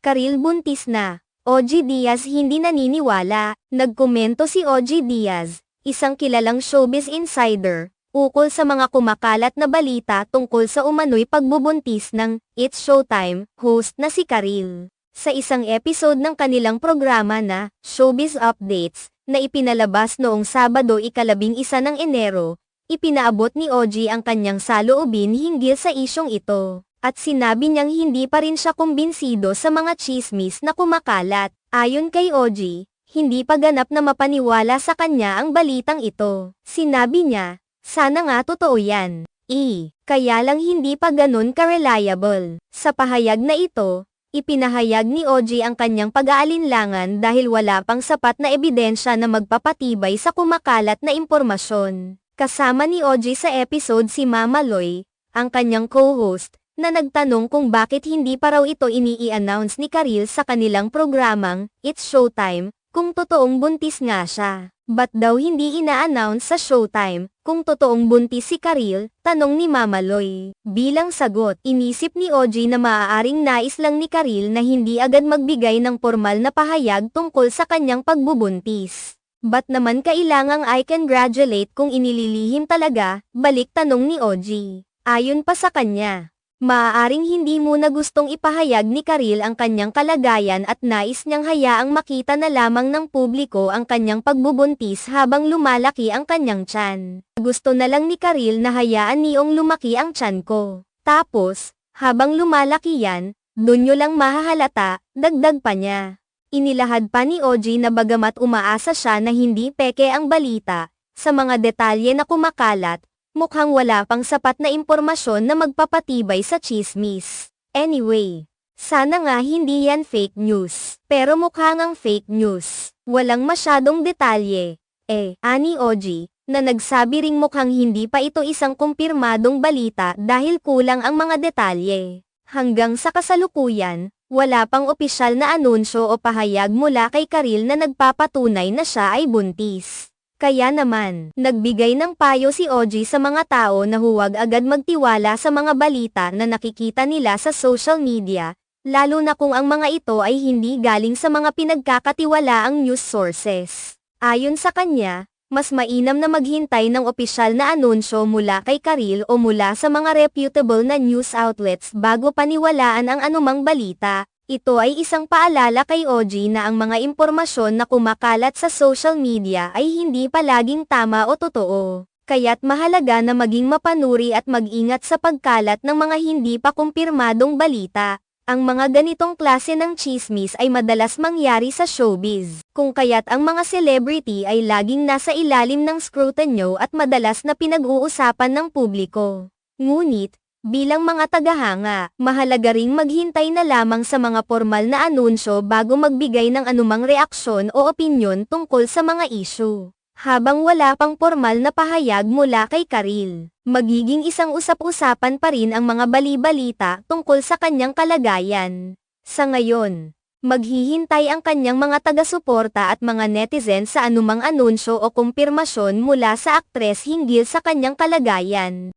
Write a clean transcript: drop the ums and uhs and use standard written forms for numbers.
Karil buntis na. OG Diaz hindi naniniwala. Nagkomento si OG Diaz, isang kilalang showbiz insider, ukol sa mga kumakalat na balita tungkol sa umano'y pagbubuntis ng It's Showtime host na si Karil. Sa isang episode ng kanilang programa na Showbiz Updates, na ipinalabas noong Sabado 11 ng Enero, ipinaabot ni OG ang kanyang saloobin hinggil sa isyong ito. At sinabi niyang hindi pa rin siya kumbinsido sa mga tsismis na kumakalat. Ayon kay OG, hindi pa ganap na mapaniwala sa kanya ang balitang ito. Sinabi niya, sana nga totoo yan. Kaya lang hindi pa ganun ka-reliable. Sa pahayag na ito, ipinahayag ni OG ang kanyang pag-aalinlangan dahil wala pang sapat na ebidensya na magpapatibay sa kumakalat na impormasyon. Kasama ni OG sa episode si Mama Loy, ang kanyang co-host, na nagtanong kung bakit hindi pa raw ito ini-announce ni Karil sa kanilang programang It's Showtime, kung totoong buntis nga siya. Ba't daw hindi ina-announce sa Showtime, kung totoong buntis si Karil? Tanong ni Mama Loy. Bilang sagot, inisip ni OG na maaaring nais lang ni Karil na hindi agad magbigay ng formal na pahayag tungkol sa kanyang pagbubuntis. Ba't naman kailangang I-congratulate kung inililihim talaga? Balik tanong ni OG. Ayon pa sa kanya, maaaring hindi muna gustong ipahayag ni Karil ang kanyang kalagayan at nais niyang hayaang makita na lamang ng publiko ang kanyang pagbubuntis habang lumalaki ang kanyang tiyan. Gusto na lang ni Karil na hayaan niyong lumaki ang tiyan ko. Tapos, habang lumalaki yan, dun nyo lang mahahalata, dagdag pa niya. Inilahad pa ni OG na bagamat umaasa siya na hindi peke ang balita, sa mga detalye na kumakalat, mukhang wala pang sapat na impormasyon na magpapatibay sa tsismis. Anyway, sana nga hindi yan fake news. Pero mukha ngang fake news. Walang masyadong detalye. Ani OG, na nagsabi ring mukhang hindi pa ito isang kumpirmadong balita dahil kulang ang mga detalye. Hanggang sa kasalukuyan, wala pang opisyal na anunsyo o pahayag mula kay Karil na nagpapatunay na siya ay buntis. Kaya naman, nagbigay ng payo si OG sa mga tao na huwag agad magtiwala sa mga balita na nakikita nila sa social media, lalo na kung ang mga ito ay hindi galing sa mga pinagkakatiwalaang news sources. Ayon sa kanya, mas mainam na maghintay ng opisyal na anunsyo mula kay Karil o mula sa mga reputable na news outlets bago paniwalaan ang anumang balita. Ito ay isang paalala kay OG na ang mga impormasyon na kumakalat sa social media ay hindi palaging tama o totoo. Kaya't mahalaga na maging mapanuri at mag-ingat sa pagkalat ng mga hindi pa kumpirmadong balita. Ang mga ganitong klase ng tsismis ay madalas mangyari sa showbiz, kung kaya't ang mga celebrity ay laging nasa ilalim ng skrutinyo at madalas na pinag-uusapan ng publiko. Ngunit, bilang mga tagahanga, mahalaga ring maghintay na lamang sa mga formal na anunsyo bago magbigay ng anumang reaksyon o opinyon tungkol sa mga issue. Habang wala pang formal na pahayag mula kay Karil, magiging isang usap-usapan pa rin ang mga bali-balita tungkol sa kanyang kalagayan. Sa ngayon, maghihintay ang kanyang mga taga-suporta at mga netizen sa anumang anunsyo o kumpirmasyon mula sa aktres hinggil sa kanyang kalagayan.